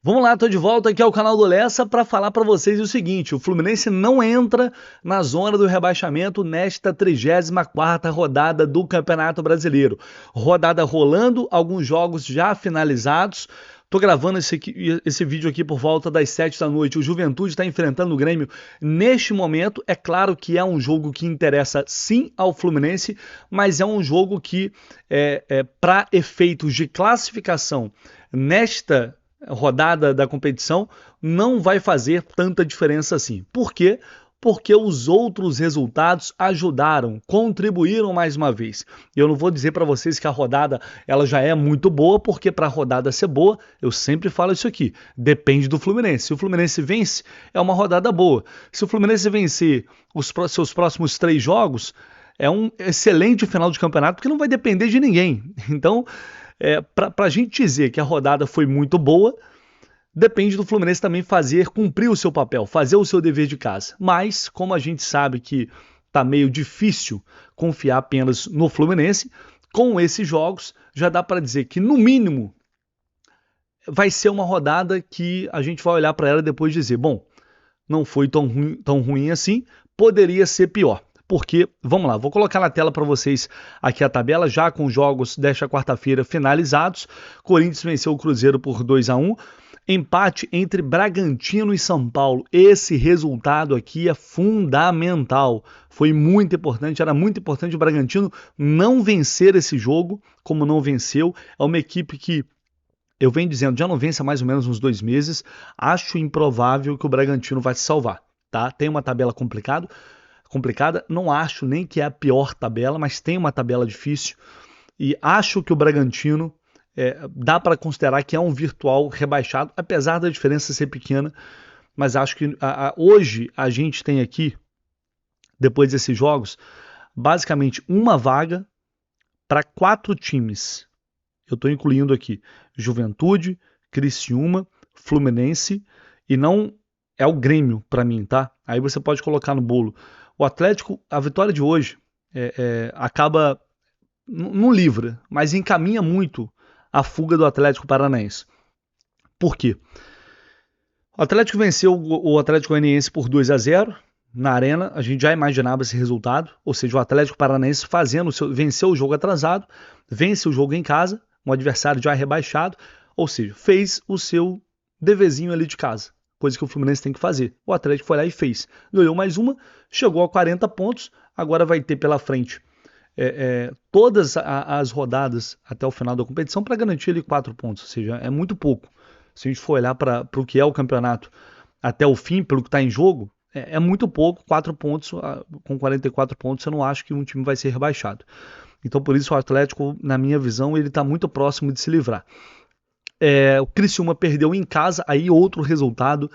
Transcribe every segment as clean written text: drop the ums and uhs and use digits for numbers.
Vamos lá, tô de volta aqui ao canal do Lessa para falar para vocês o seguinte: o Fluminense não entra na zona do rebaixamento nesta 34ª rodada do Campeonato Brasileiro. Rodada rolando, alguns jogos já finalizados. Tô gravando esse vídeo aqui por volta das 7 da noite. O Juventude está enfrentando o Grêmio neste momento. É claro que é um jogo que interessa sim ao Fluminense, mas é um jogo que, para efeitos de classificação nesta rodada da competição, não vai fazer tanta diferença assim. Por quê? Porque os outros resultados ajudaram, contribuíram mais uma vez. Eu não vou dizer para vocês que a rodada ela já é muito boa, porque para a rodada ser boa, eu sempre falo isso aqui, depende do Fluminense. Se o Fluminense vence, é uma rodada boa. Se o Fluminense vencer os seus próximos 3 jogos, é um excelente final de campeonato, porque não vai depender de ninguém. Então, para a gente dizer que a rodada foi muito boa, depende do Fluminense também cumprir o seu papel, fazer o seu dever de casa. Mas, como a gente sabe que tá meio difícil confiar apenas no Fluminense, com esses jogos já dá para dizer que, no mínimo, vai ser uma rodada que a gente vai olhar para ela depois e dizer, bom, não foi tão ruim assim, poderia ser pior. Porque, vamos lá, vou colocar na tela para vocês aqui a tabela, já com os jogos desta quarta-feira finalizados. Corinthians venceu o Cruzeiro por 2-1. Empate entre Bragantino e São Paulo. Esse resultado aqui é fundamental. Foi muito importante, era muito importante o Bragantino não vencer esse jogo, como não venceu. É uma equipe que, eu venho dizendo, já não vence há mais ou menos uns 2 meses. Acho improvável que o Bragantino vai se salvar, tá? Tem uma tabela complicada, não acho nem que é a pior tabela, mas tem uma tabela difícil. E acho que o Bragantino dá para considerar que é um virtual rebaixado, apesar da diferença ser pequena. Mas acho que hoje a gente tem aqui, depois desses jogos, basicamente uma vaga para 4 times. Eu estou incluindo aqui Juventude, Criciúma, Fluminense, e não é o Grêmio para mim, tá? Aí você pode colocar no bolo. O Atlético, a vitória de hoje acaba, não livra, mas encaminha muito a fuga do Atlético Paranaense. Por quê? O Atlético venceu o Atlético Goianiense por 2-0 na Arena. A gente já imaginava esse resultado, ou seja, o Atlético Paranaense venceu o jogo atrasado, vence o jogo em casa, um adversário já rebaixado, ou seja, fez o seu deverzinho ali de casa, coisa que o Fluminense tem que fazer. O Atlético foi lá e fez. Ganhou mais uma, chegou a 40 pontos, agora vai ter pela frente todas as rodadas até o final da competição para garantir ali 4 pontos, ou seja, é muito pouco. Se a gente for olhar para o que é o campeonato até o fim, pelo que está em jogo, é muito pouco. 4 pontos, com 44 pontos, eu não acho que um time vai ser rebaixado. Então, por isso, o Atlético, na minha visão, ele está muito próximo de se livrar. O Criciúma perdeu em casa, aí outro resultado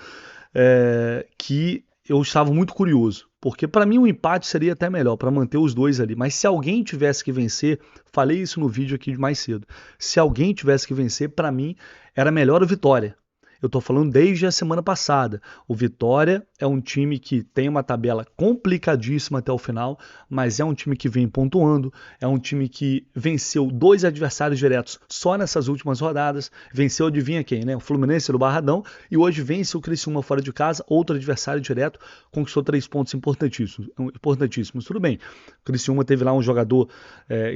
que eu estava muito curioso, porque para mim um empate seria até melhor, para manter os dois ali, mas se alguém tivesse que vencer, falei isso no vídeo aqui de mais cedo, se alguém tivesse que vencer, para mim era melhor o Vitória. Eu tô falando desde a semana passada. O Vitória é um time que tem uma tabela complicadíssima até o final, mas é um time que vem pontuando, é um time que venceu 2 adversários diretos só nessas últimas rodadas, venceu, adivinha quem, né? O Fluminense do Barradão, e hoje vence o Criciúma fora de casa, outro adversário direto, conquistou 3 pontos importantíssimos. Tudo bem, o Criciúma teve lá um jogador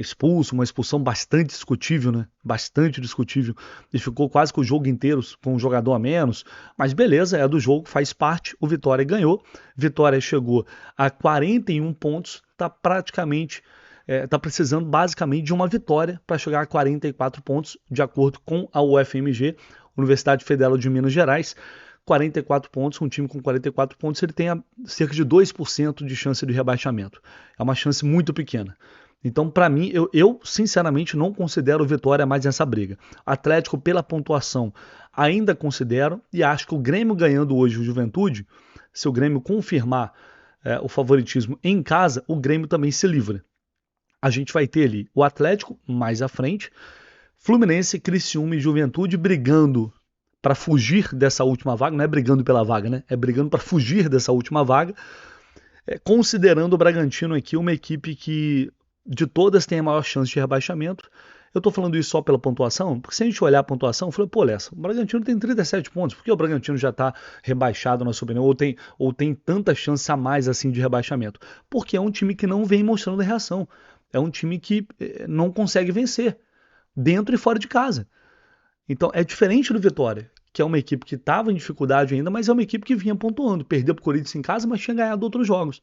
expulso, uma expulsão bastante discutível, né? Bastante discutível, e ficou quase que o jogo inteiro com um jogador a menos, mas beleza, é do jogo, faz parte. O Vitória ganhou, Vitória chegou a 41 pontos, tá praticamente, tá precisando basicamente de uma vitória para chegar a 44 pontos, de acordo com a UFMG, Universidade Federal de Minas Gerais. 44 pontos, um time com 44 pontos, ele tem cerca de 2% de chance de rebaixamento. É uma chance muito pequena. Então, para mim, eu sinceramente não considero o Vitória mais nessa briga. Atlético, pela pontuação, ainda considero, e acho que o Grêmio ganhando hoje o Juventude, se o Grêmio confirmar o favoritismo em casa, o Grêmio também se livra. A gente vai ter ali o Atlético mais à frente, Fluminense, Criciúma e Juventude brigando para fugir dessa última vaga, não é brigando pela vaga, né? É brigando para fugir dessa última vaga, considerando o Bragantino aqui uma equipe que de todas tem a maior chance de rebaixamento. Eu estou falando isso só pela pontuação? Porque se a gente olhar a pontuação, eu falei, pô, Lessa, o Bragantino tem 37 pontos, por que o Bragantino já está rebaixado na sua opinião, ou tem tanta chance a mais assim de rebaixamento? Porque é um time que não vem mostrando reação, é um time que não consegue vencer, dentro e fora de casa. Então é diferente do Vitória, que é uma equipe que estava em dificuldade ainda, mas é uma equipe que vinha pontuando, perdeu para o Corinthians em casa, mas tinha ganhado outros jogos.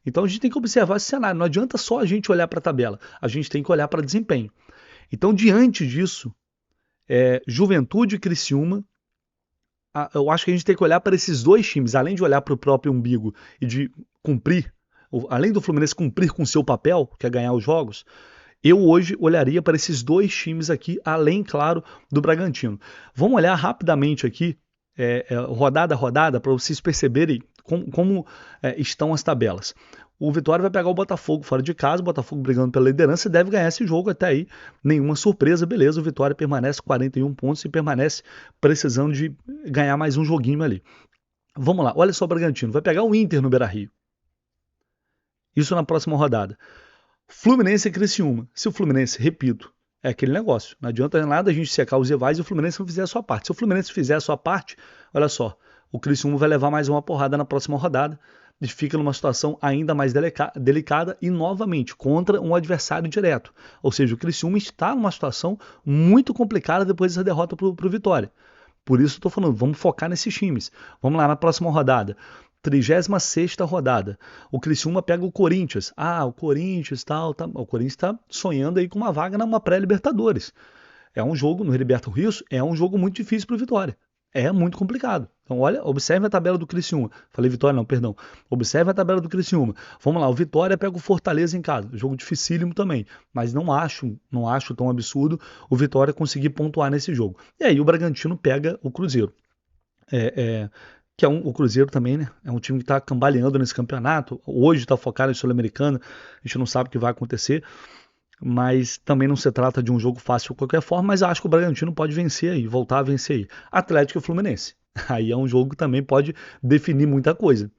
Então a gente tem que observar esse cenário, não adianta só a gente olhar para a tabela, a gente tem que olhar para desempenho. Então, diante disso, Juventude e Criciúma, eu acho que a gente tem que olhar para esses dois times, além de olhar para o próprio umbigo e de cumprir, além do Fluminense cumprir com o seu papel, que é ganhar os jogos, eu hoje olharia para esses dois times aqui, além, claro, do Bragantino. Vamos olhar rapidamente aqui, rodada a rodada, para vocês perceberem como estão as tabelas. O Vitória vai pegar o Botafogo fora de casa, o Botafogo brigando pela liderança, deve ganhar esse jogo até aí, nenhuma surpresa, beleza, o Vitória permanece 41 pontos e permanece precisando de ganhar mais um joguinho ali. Vamos lá, olha só o Bragantino, vai pegar o Inter no Beira-Rio. Isso na próxima rodada. Fluminense e Criciúma. Se o Fluminense, repito, é aquele negócio, não adianta nada a gente secar os rivais e o Fluminense não fizer a sua parte. Se o Fluminense fizer a sua parte, olha só, o Criciúma vai levar mais uma porrada na próxima rodada, e fica numa situação ainda mais delicada e novamente contra um adversário direto. Ou seja, o Criciúma está numa situação muito complicada depois dessa derrota para o Vitória. Por isso estou falando, vamos focar nesses times. Vamos lá na próxima rodada. 36ª rodada. O Criciúma pega o Corinthians. O Corinthians o Corinthians está sonhando aí com uma vaga numa pré-Libertadores. É um jogo, no Heriberto Rios, é um jogo muito difícil para o Vitória. É muito complicado. Então, olha, observe a tabela do Criciúma. Falei Vitória, não, perdão. Observe a tabela do Criciúma. Vamos lá, o Vitória pega o Fortaleza em casa. Jogo dificílimo também. Mas não acho tão absurdo o Vitória conseguir pontuar nesse jogo. E aí o Bragantino pega o Cruzeiro. O Cruzeiro também, né? É um time que está cambaleando nesse campeonato. Hoje está focado em Sul-Americana. A gente não sabe o que vai acontecer. Mas também não se trata de um jogo fácil de qualquer forma, mas acho que o Bragantino pode vencer aí, voltar a vencer aí. Atlético e Fluminense. Aí é um jogo que também pode definir muita coisa.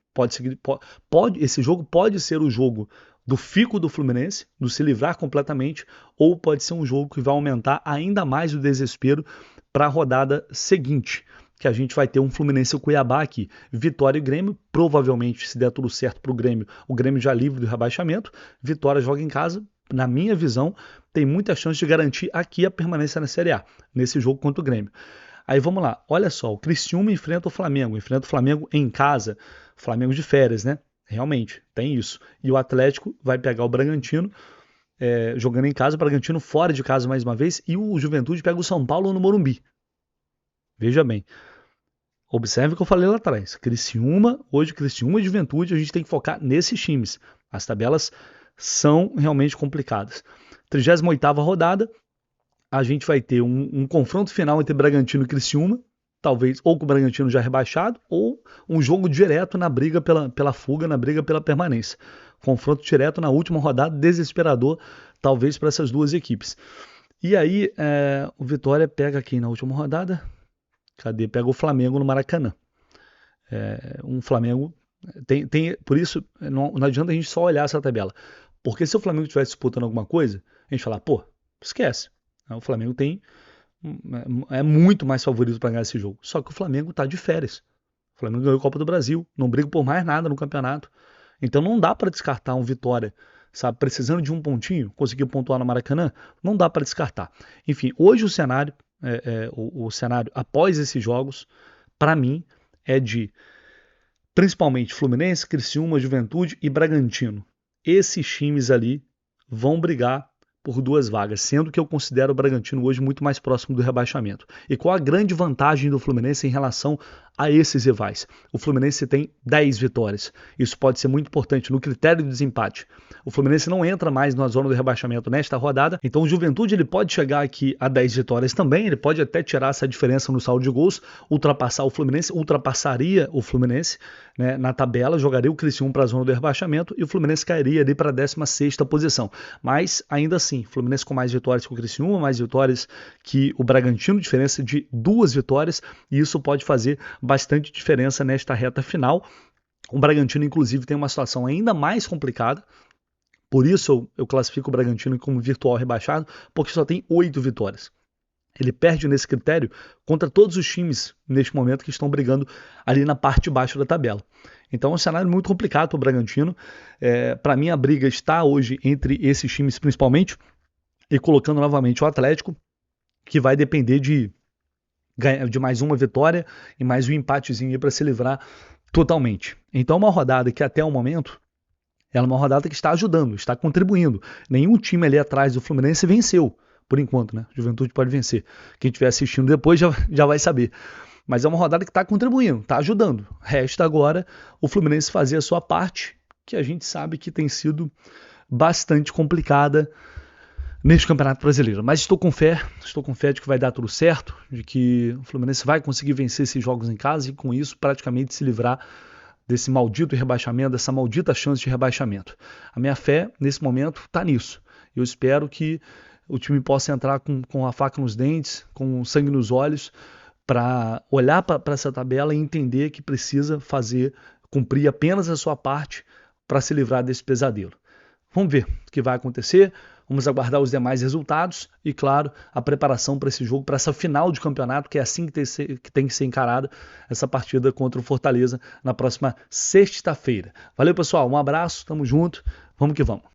Esse jogo pode ser o jogo do fico do Fluminense, do se livrar completamente, ou pode ser um jogo que vai aumentar ainda mais o desespero para a rodada seguinte, que a gente vai ter um Fluminense e o Cuiabá aqui. Vitória e Grêmio, provavelmente, se der tudo certo para o Grêmio já livre do rebaixamento. Vitória joga em casa. Na minha visão, tem muita chance de garantir aqui a permanência na Série A, nesse jogo contra o Grêmio. Aí vamos lá, olha só, o Criciúma enfrenta o Flamengo em casa, Flamengo de férias, né? Realmente, tem isso. E o Atlético vai pegar o Bragantino, jogando em casa, o Bragantino fora de casa mais uma vez, e o Juventude pega o São Paulo no Morumbi. Veja bem, observe o que eu falei lá atrás, Criciúma e Juventude, a gente tem que focar nesses times. As tabelas são realmente complicadas. 38ª rodada, a gente vai ter um confronto final entre Bragantino e Criciúma, talvez ou com o Bragantino já rebaixado, ou um jogo direto na briga pela fuga, na briga pela permanência. Confronto direto na última rodada, desesperador, talvez para essas duas equipes. E aí, o Vitória pega aqui na última rodada, pega o Flamengo no Maracanã. Um Flamengo... por isso, não adianta a gente só olhar essa tabela. Porque se o Flamengo estivesse disputando alguma coisa, a gente fala, esquece. O Flamengo é muito mais favorito para ganhar esse jogo. Só que o Flamengo está de férias. O Flamengo ganhou a Copa do Brasil, não briga por mais nada no campeonato. Então não dá para descartar um Vitória, sabe? Precisando de um pontinho, conseguir pontuar no Maracanã, não dá para descartar. Enfim, hoje o cenário, o cenário após esses jogos, para mim, é de principalmente Fluminense, Criciúma, Juventude e Bragantino. Esses times ali vão brigar por duas vagas, sendo que eu considero o Bragantino hoje muito mais próximo do rebaixamento. E qual a grande vantagem do Fluminense em relação a esses rivais? O Fluminense tem 10 vitórias. Isso pode ser muito importante no critério de desempate. O Fluminense não entra mais na zona do rebaixamento nesta rodada, então o Juventude ele pode chegar aqui a 10 vitórias também, ele pode até tirar essa diferença no saldo de gols, ultrapassaria o Fluminense, né, na tabela, jogaria o Criciúma para a zona do rebaixamento e o Fluminense cairia ali para a 16ª posição. Mas ainda assim, Fluminense com mais vitórias que o Criciúma, mais vitórias que o Bragantino, diferença de 2 vitórias, e isso pode fazer bastante diferença nesta reta final. O Bragantino, inclusive, tem uma situação ainda mais complicada, Por isso eu classifico o Bragantino como virtual rebaixado, porque só tem 8 vitórias. Ele perde nesse critério contra todos os times neste momento que estão brigando ali na parte de baixo da tabela. Então é um cenário muito complicado para o Bragantino. Para mim a briga está hoje entre esses times principalmente, e colocando novamente o Atlético, que vai depender de mais uma vitória e mais um empatezinho para se livrar totalmente. Então é uma rodada que até o momento ela é uma rodada que está ajudando, está contribuindo. Nenhum time ali atrás do Fluminense venceu, por enquanto, né? Juventude pode vencer. Quem estiver assistindo depois já vai saber. Mas é uma rodada que está contribuindo, está ajudando. Resta agora o Fluminense fazer a sua parte, que a gente sabe que tem sido bastante complicada neste Campeonato Brasileiro. Mas estou com fé de que vai dar tudo certo, de que o Fluminense vai conseguir vencer esses jogos em casa e com isso praticamente se livrar desse maldito rebaixamento, dessa maldita chance de rebaixamento. A minha fé, nesse momento, está nisso. Eu espero que o time possa entrar com a faca nos dentes, com sangue nos olhos, para olhar para essa tabela e entender que precisa cumprir apenas a sua parte para se livrar desse pesadelo. Vamos ver o que vai acontecer, vamos aguardar os demais resultados e, claro, a preparação para esse jogo, para essa final de campeonato, que é assim que tem que ser encarada essa partida contra o Fortaleza na próxima sexta-feira. Valeu, pessoal, um abraço, tamo junto, vamos que vamos.